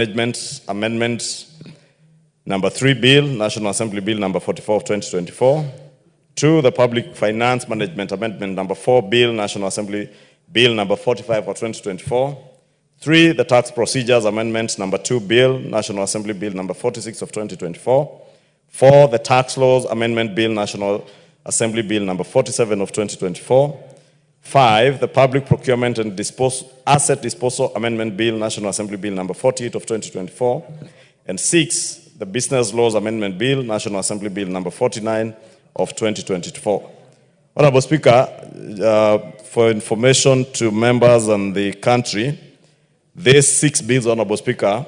Management Amendment number 3 Bill, National Assembly Bill number 44 of 2024. 2, the Public Finance Management Amendment number 4 Bill, National Assembly Bill number 45 of 2024. 3, the Tax Procedures Amendment number 2 Bill, National Assembly Bill number 46 of 2024. 4, the Tax Laws Amendment Bill, National Assembly Bill number 47 of 2024. 5, the Public Procurement and Asset Disposal Amendment Bill, National Assembly Bill number 48 of 2024. And 6, the Business Laws Amendment Bill, National Assembly Bill number 49 of 2024. Honorable Speaker, for information to members and the country, these 6 bills, Honorable Speaker,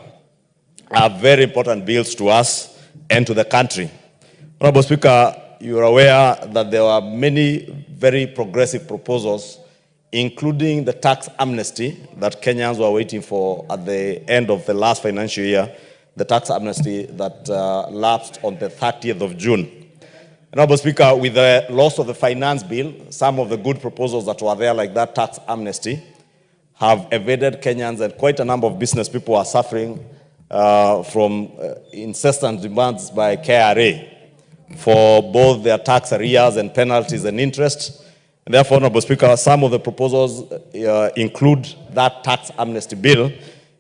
are very important bills to us and to the country. Honorable Speaker, you are aware that there are many very progressive proposals, including the tax amnesty that Kenyans were waiting for at the end of the last financial year, the tax amnesty that lapsed on the 30th of June. Honorable Speaker, with the loss of the finance bill, some of the good proposals that were there, like that tax amnesty, have evaded Kenyans, and quite a number of business people are suffering from incessant demands by KRA for both their tax arrears and penalties and interest. And therefore, Honorable Speaker, some of the proposals include that tax amnesty bill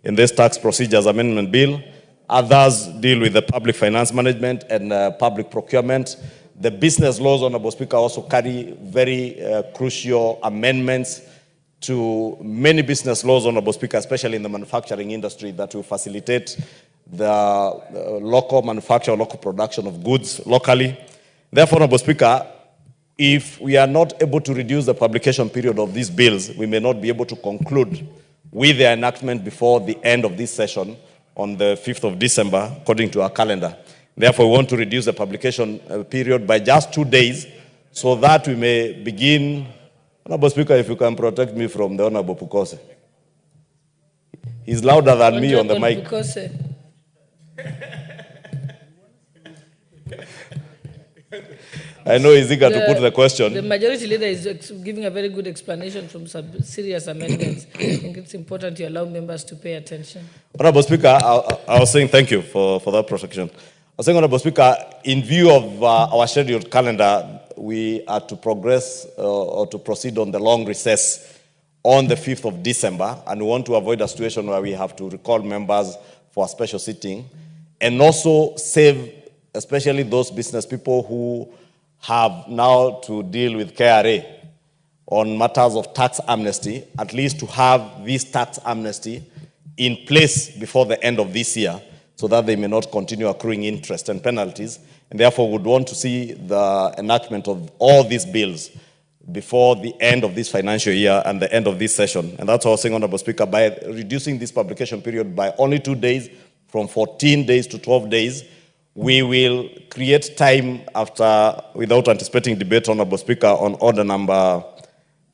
in this tax procedures amendment bill. Others deal with the public finance management and public procurement. The business laws, Honorable Speaker, also carry very crucial amendments to many business laws, Honorable Speaker, especially in the manufacturing industry, that will facilitate the local manufacture, local production of goods locally. Therefore, Honorable Speaker, if we are not able to reduce the publication period of these bills, we may not be able to conclude with their enactment before the end of this session on the 5th of December, according to our calendar. Therefore, we want to reduce the publication period by just 2 days so that we may begin. Honorable Speaker, if you can protect me from the Honorable Pukose. He's louder than me on the mic. Pukose. I know he's eager to put the question. The majority leader is giving a very good explanation from some serious amendments. I think it's important to allow members to pay attention. Honorable Speaker, I was saying thank you for that protection. I was saying, Honorable Speaker, in view of our scheduled calendar, we are to progress or to proceed on the long recess on the 5th of December, and we want to avoid a situation where we have to recall members for a special sitting, and also save especially those business people who have now to deal with KRA on matters of tax amnesty, at least to have this tax amnesty in place before the end of this year, so that they may not continue accruing interest and penalties. And therefore, would want to see the enactment of all these bills before the end of this financial year and the end of this session. And that's what I was saying, Honorable Speaker, by reducing this publication period by only 2 days, from 14 days to 12 days, we will create time after, without anticipating debate, Honorable Speaker, on order number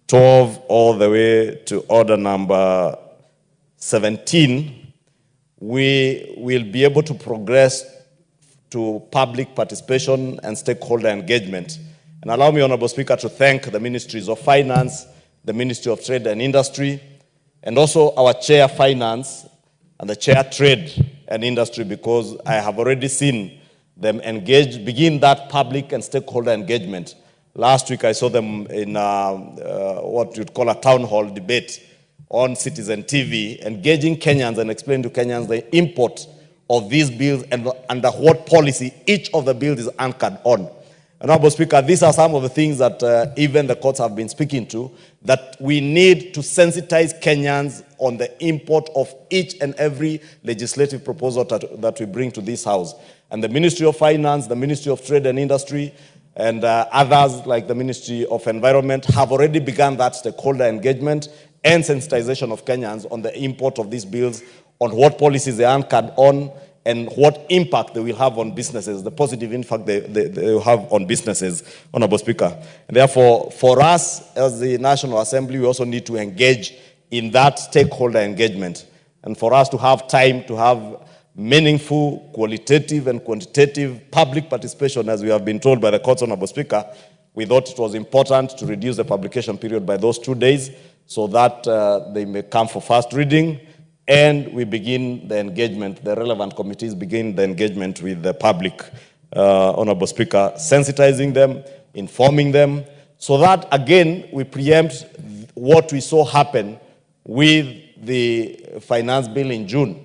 12 all the way to order number 17. We will be able to progress to public participation and stakeholder engagement. And allow me, Honorable Speaker, to thank the Ministries of Finance, the Ministry of Trade and Industry, and also our Chair Finance and the Chair Trade and Industry, because I have already seen them begin that public and stakeholder engagement. Last week I saw them in what you'd call a town hall debate on Citizen TV, engaging Kenyans and explaining to Kenyans the import of these bills and under what policy each of the bills is anchored on. Honorable Speaker, these are some of the things that even the courts have been speaking to, that we need to sensitize Kenyans on the import of each and every legislative proposal that we bring to this House. And the Ministry of Finance, the Ministry of Trade and Industry, and others like the Ministry of Environment have already begun that stakeholder engagement and sensitization of Kenyans on the import of these bills, on what policies they are anchored on, and what impact they will have on businesses, the positive impact they will have on businesses, Honorable Speaker. And therefore, for us as the National Assembly, we also need to engage in that stakeholder engagement. And for us to have time to have meaningful, qualitative and quantitative public participation, as we have been told by the courts, Honorable Speaker, we thought it was important to reduce the publication period by those 2 days so that they may come for first reading and we begin the engagement, the relevant committees begin the engagement with the public, Honorable Speaker, sensitizing them, informing them, so that, again, we preempt what we saw happen with the finance bill in June,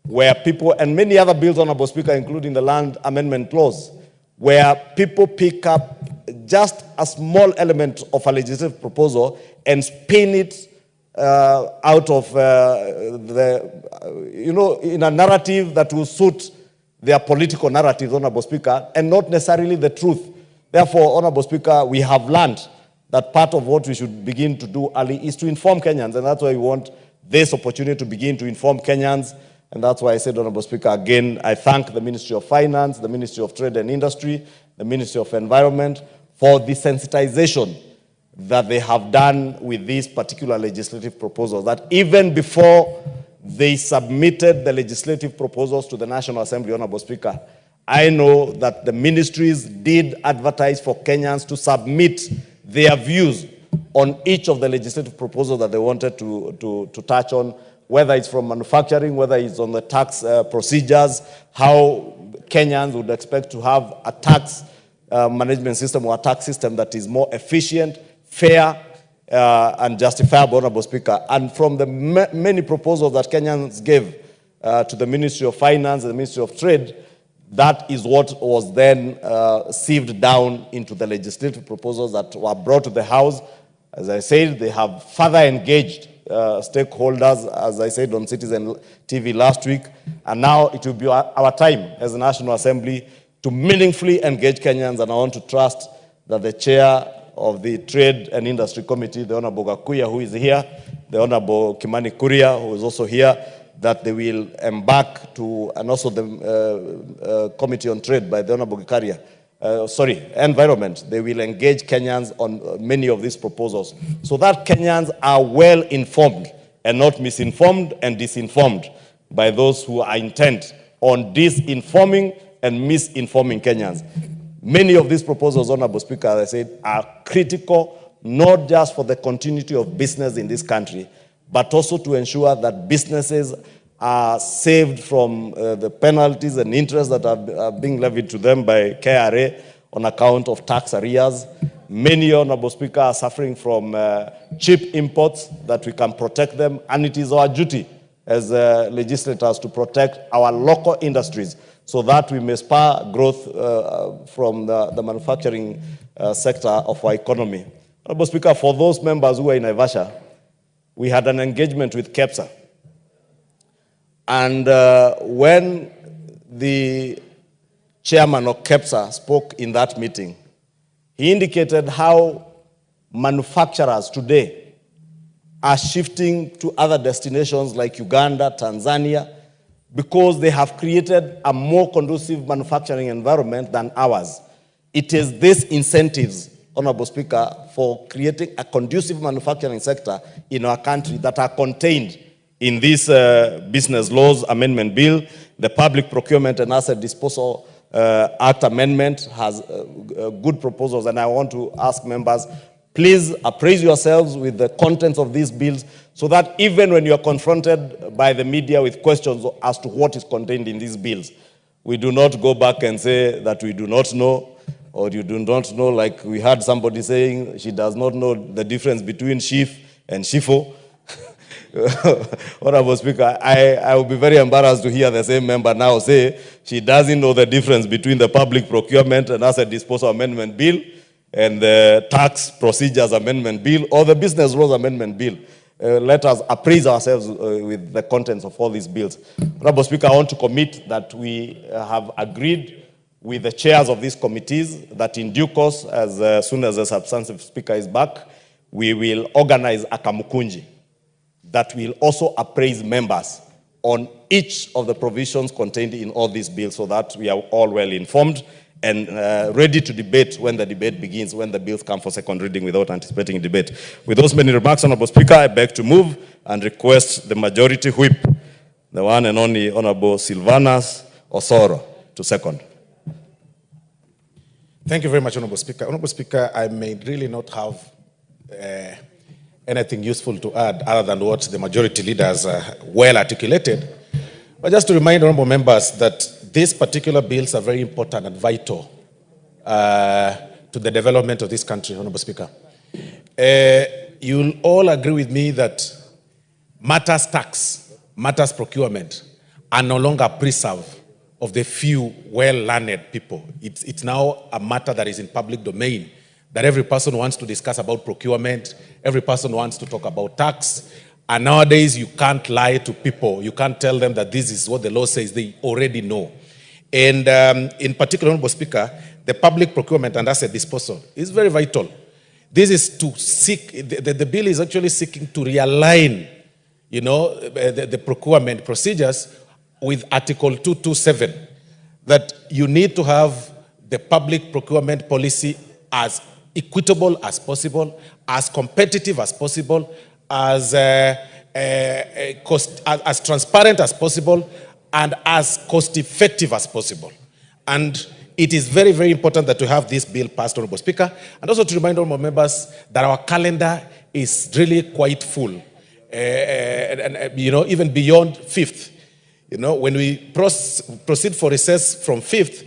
where people, and many other bills, Honorable Speaker, including the land amendment clause, where people pick up just a small element of a legislative proposal and spin it out of in a narrative that will suit their political narrative, Honorable Speaker, and not necessarily the truth. Therefore, Honorable Speaker, we have learned that part of what we should begin to do early is to inform Kenyans, and that's why we want this opportunity to begin to inform Kenyans. And that's why I said, Honorable Speaker, again, I thank the Ministry of Finance, the Ministry of Trade and Industry, the Ministry of Environment for the sensitization that they have done with these particular legislative proposals, that even before they submitted the legislative proposals to the National Assembly, Honorable Speaker, I know that the ministries did advertise for Kenyans to submit their views on each of the legislative proposals that they wanted to touch on, whether it's from manufacturing, whether it's on the tax procedures, how Kenyans would expect to have a tax management system or a tax system that is more efficient, fair, and justifiable, Honorable Speaker. And from the many proposals that Kenyans gave to the Ministry of Finance and the Ministry of Trade, that is what was then sieved down into the legislative proposals that were brought to the House. As I said, they have further engaged stakeholders, as I said on Citizen TV last week, and now it will be our time as a National Assembly to meaningfully engage Kenyans, and I want to trust that the chair of the Trade and Industry Committee, the Honorable Gakuya, who is here, the Honorable Kimani Kuria, who is also here, that they will embark to, and also the Committee on Trade by the Honorable Gikaria, Environment, they will engage Kenyans on many of these proposals so that Kenyans are well informed and not misinformed and disinformed by those who are intent on disinforming and misinforming Kenyans. Many of these proposals, Honorable Speaker, as I said, are critical, not just for the continuity of business in this country, but also to ensure that businesses are saved from the penalties and interest that are being levied to them by KRA on account of tax arrears. Many, Honorable Speaker, are suffering from cheap imports, that we can protect them, and it is our duty as legislators to protect our local industries so that we may spur growth from the manufacturing sector of our economy. Honorable Speaker, for those members who are in Naivasha, we had an engagement with KEPSA. And when the chairman of KEPSA spoke in that meeting, he indicated how manufacturers today are shifting to other destinations like Uganda, Tanzania, because they have created a more conducive manufacturing environment than ours. It is these incentives, Honorable Speaker, for creating a conducive manufacturing sector in our country that are contained in this Business Laws Amendment Bill. The Public Procurement and Asset Disposal Act Amendment has good proposals, and I want to ask members, please appraise yourselves with the contents of these bills so that even when you are confronted by the media with questions as to what is contained in these bills, we do not go back and say that we do not know, or you do not know, like we had somebody saying she does not know the difference between Shif and Shifo. Honorable Speaker, I will be very embarrassed to hear the same member now say she doesn't know the difference between the Public Procurement and Asset Disposal Amendment Bill and the Tax Procedures Amendment Bill or the Business Laws Amendment Bill. Let us appraise ourselves with the contents of all these bills. Honorable Speaker, I want to commit that we have agreed with the chairs of these committees that in due course, as soon as the substantive speaker is back, we will organize a kamukunji that will also appraise members on each of the provisions contained in all these bills so that we are all well informed and ready to debate when the debate begins, when the bills come for second reading without anticipating debate. With those many remarks, Honorable Speaker, I beg to move and request the majority whip, the one and only Honorable Silvanus Osoro, to second. Thank you very much, Honorable Speaker. Honorable Speaker, I may really not have anything useful to add other than what the majority leaders well articulated. But just to remind honorable members that these particular bills are very important and vital to the development of this country, Honorable Speaker. You'll all agree with me that matters tax, matters procurement are no longer preserve of the few well-learned people. It's now a matter that is in public domain, that every person wants to discuss about procurement, every person wants to talk about tax, and nowadays you can't lie to people. You can't tell them that this is what the law says. They already know. And in particular, Honorable Speaker, the public procurement and asset disposal is very vital. This is to seek, the bill is actually seeking to realign, the procurement procedures with Article 227, that you need to have the public procurement policy as equitable as possible, as competitive as possible, as transparent as possible, and as cost-effective as possible. And it is very, very important that we have this bill passed, Honorable Speaker, and also to remind all members that our calendar is really quite full, even beyond 5th. When we proceed for recess from 5th,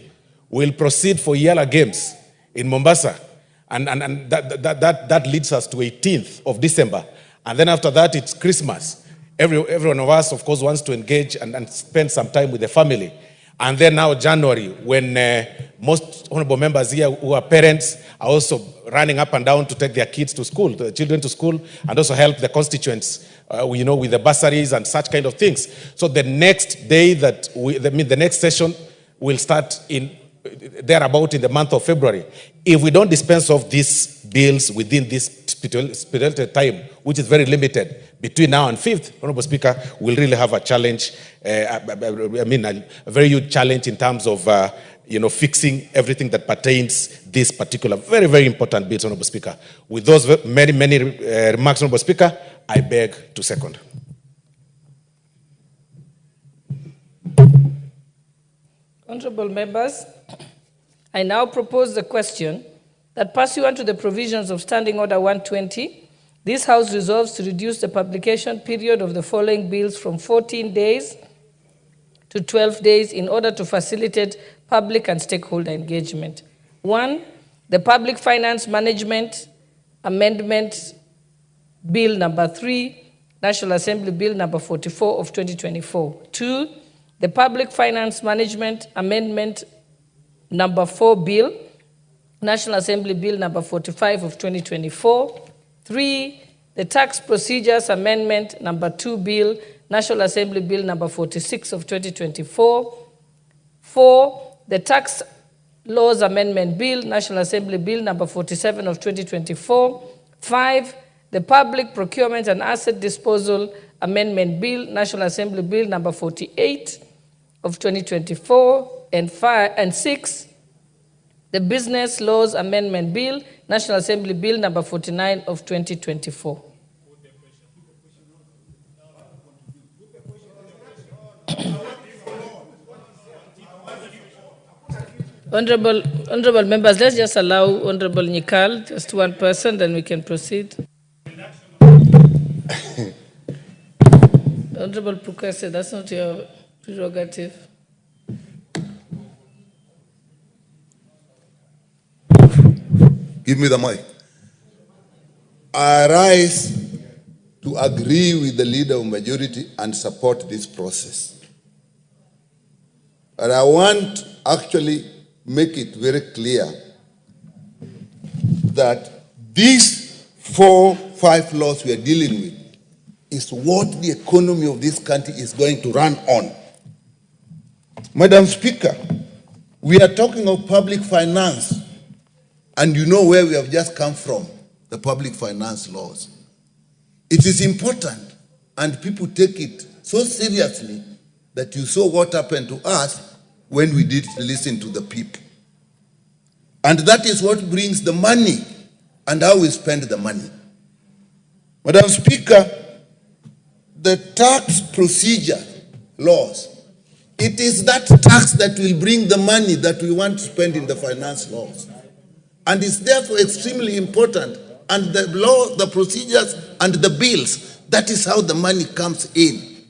we'll proceed for Yala Games in Mombasa, and that leads us to 18th of December. And then after that, it's Christmas. Every one of us, of course, wants to engage and spend some time with the family. And then now January, when most honorable members here who are parents are also running up and down to take their kids to school, the children to school, and also help the constituents, with the bursaries and such kind of things. So the next day the next session will start thereabout in the month of February. If we don't dispense of these bills within this spirited time, which is very limited, between now and 5th, Honorable Speaker, we'll really have a challenge, a very huge challenge in terms of, fixing everything that pertains this particular very, very important bills, Honorable Speaker. With those many, many remarks, Honorable Speaker, I beg to second. Honorable members, I now propose the question that pursuant to the provisions of Standing Order 120, this House resolves to reduce the publication period of the following bills from 14 days to 12 days in order to facilitate public and stakeholder engagement. 1, the Public Finance Management Amendment Bill number 3, National Assembly Bill number 44 of 2024. 2, the Public Finance Management Amendment number 4 Bill, National Assembly Bill number 45 of 2024. 3, the Tax Procedures Amendment number 2 Bill, National Assembly Bill number 46 of 2024. 4, the Tax Laws Amendment Bill, National Assembly Bill number 47 of 2024. 5, the Public Procurement and Asset Disposal Amendment Bill, National Assembly Bill number 48 of 2024. And 6, the Business Laws Amendment Bill, National Assembly Bill number 49 of 2024. Honorable members, let's just allow Honorable Nyikal, just one person, then we can proceed. Honorable Pukase, that's not your prerogative. Give me the mic. I rise to agree with the leader of majority and support this process. But I want to actually make it very clear that these 4-5 laws we are dealing with is what the economy of this country is going to run on. Madam Speaker, we are talking of public finance. And you know where we have just come from, the public finance laws. It is important, and people take it so seriously that you saw what happened to us when we did listen to the people. And that is what brings the money and how we spend the money. Madam Speaker, the tax procedure laws, it is that tax that will bring the money that we want to spend in the finance laws. And it's therefore extremely important and the law, the procedures, and the bills. That is how the money comes in.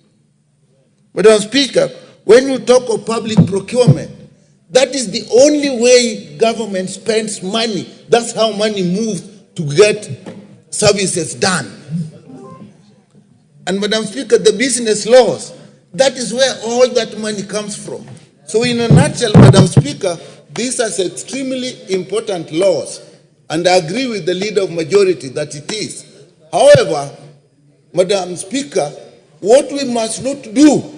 Madam Speaker, when you talk of public procurement, that is the only way government spends money. That's how money moves to get services done. And Madam Speaker, the business laws, that is where all that money comes from. So in a nutshell, Madam Speaker, these are extremely important laws, and I agree with the leader of majority that it is. However, Madam Speaker, what we must not do,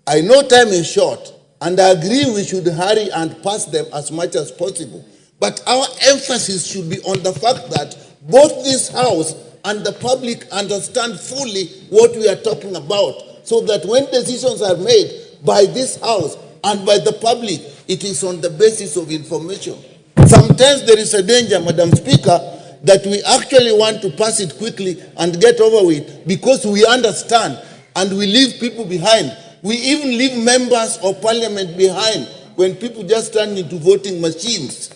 I know time is short, and I agree we should hurry and pass them as much as possible. But our emphasis should be on the fact that both this House and the public understand fully what we are talking about, so that when decisions are made by this House and by the public, it is on the basis of information. Sometimes there is a danger, Madam Speaker, that we actually want to pass it quickly and get over with because we understand and we leave people behind. We even leave members of parliament behind when people just turn into voting machines.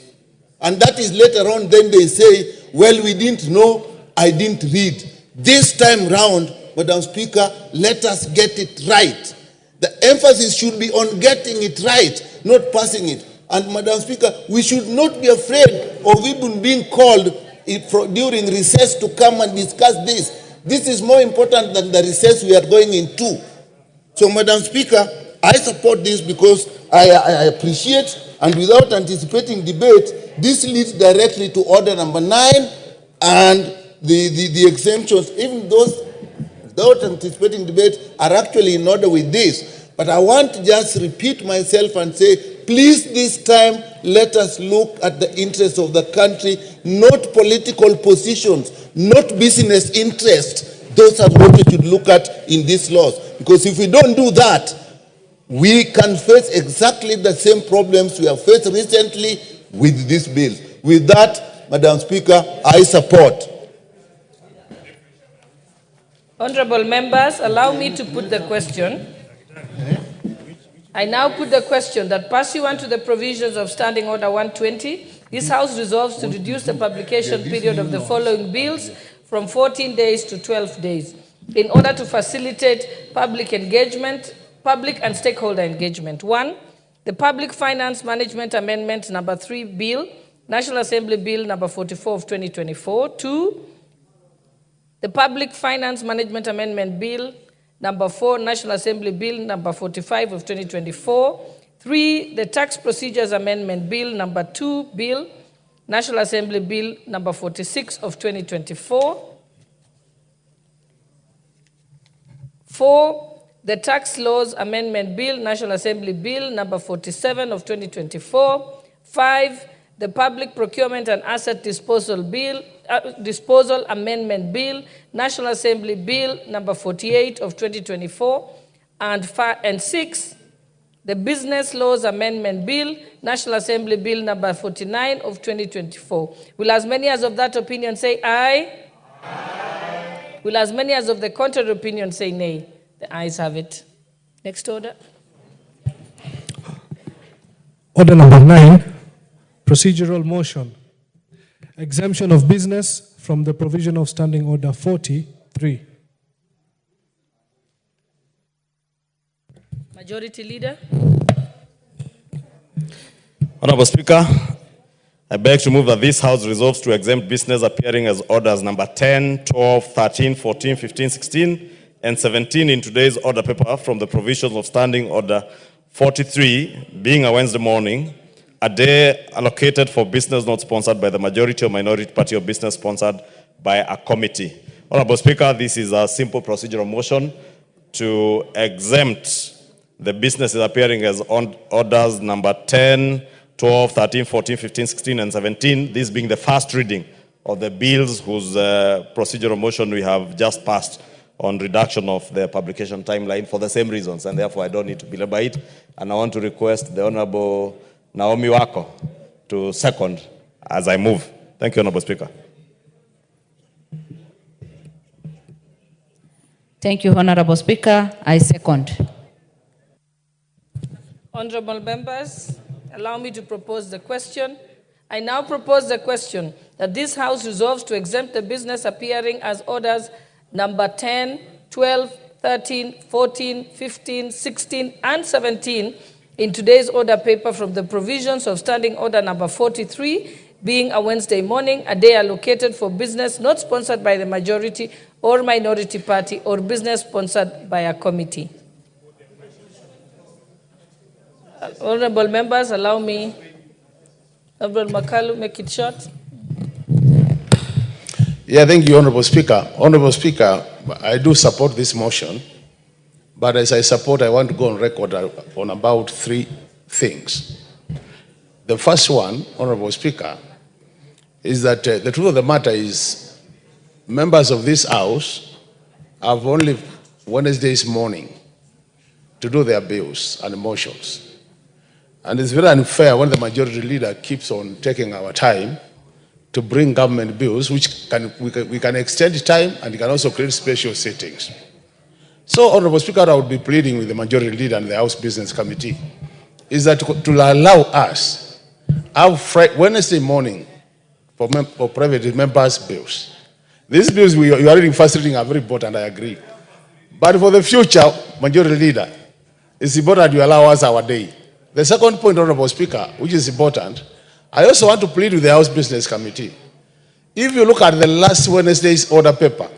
And that is later on, then they say, well, we didn't know, I didn't read. This time round, Madam Speaker, let us get it right. The emphasis should be on getting it right, not passing it. And Madam Speaker, we should not be afraid of even being called during recess to come and discuss this. This is more important than the recess we are going into. So, Madam Speaker, I support this because I appreciate, and without anticipating debate, this leads directly to order number 9 and the exemptions, even those without anticipating debate are actually in order with this. But I want to just repeat myself and say, please this time let us look at the interests of the country, not political positions, not business interests. Those are what we should look at in these laws. Because if we don't do that, we can face exactly the same problems we have faced recently with this bill. With that, Madam Speaker, I support. Honorable members, allow me to put the question. I now put the question that pursuant to the provisions of Standing Order 120, this House resolves to reduce the publication period of the following bills from 14 days to 12 days in order to facilitate public engagement, public and stakeholder engagement. 1, the Public Finance Management Amendment number 3 Bill, National Assembly Bill number 44 of 2024. 2, the Public Finance Management Amendment Bill number 4, National Assembly Bill number 45 of 2024. 3, the Tax Procedures Amendment Bill number 2 Bill, National Assembly Bill number 46 of 2024. 4, the Tax Laws Amendment Bill, National Assembly Bill number 47 of 2024. 5, the Public Procurement and Asset Disposal Bill, Disposal Amendment Bill, National Assembly Bill number 48 of 2024. And 6, the Business Laws Amendment Bill, National Assembly Bill number 49 of 2024. Will as many as of that opinion say aye? Aye. Will as many as of the contrary opinion say nay? The ayes have it. Next order. Order number 9, procedural motion. Exemption of business from the provision of Standing Order 43. Majority Leader. Honorable Speaker, I beg to move that this House resolves to exempt business appearing as orders number 10, 12, 13, 14, 15, 16, and 17 in today's order paper from the provisions of Standing Order 43, being a Wednesday morning, a day allocated for business not sponsored by the majority or minority party or business sponsored by a committee. Honorable Speaker, this is a simple procedural motion to exempt the businesses appearing as orders number 10, 12, 13, 14, 15, 16, and 17, this being the first reading of the bills whose procedural motion we have just passed on reduction of the publication timeline for the same reasons, and therefore I don't need to belabor it. And I want to request the Honorable Naomi Wako to second as I move. Thank you, Honorable Speaker. Thank you, Honorable Speaker. I second. Honorable members, allow me to propose the question. I now propose the question that this House resolves to exempt the business appearing as orders number 10, 12, 13, 14, 15, 16, and 17 in today's order paper from the provisions of Standing Order number 43, being a Wednesday morning, a day allocated for business not sponsored by the majority or minority party or business sponsored by a committee. Honorable members, allow me, Honorable Makalu, make it short. Yeah, thank you, Honorable Speaker. Honorable Speaker, I do support this motion, but as I support, I want to go on record on about 3 things. The first one, Honorable Speaker, is that the truth of the matter is members of this House have only Wednesdays morning to do their bills and motions. And it's very unfair when the majority leader keeps on taking our time to bring government bills, which we can extend time and can also create special settings. So, Honorable Speaker, I would be pleading with the majority leader and the House Business Committee is that to allow us have Wednesday morning for private members' bills. These bills you are reading first reading are very important, I agree. But for the future, majority leader, it's important you allow us our day. The second point, Honorable Speaker, which is important, I also want to plead with the House Business Committee. If you look at the last Wednesday's order paper,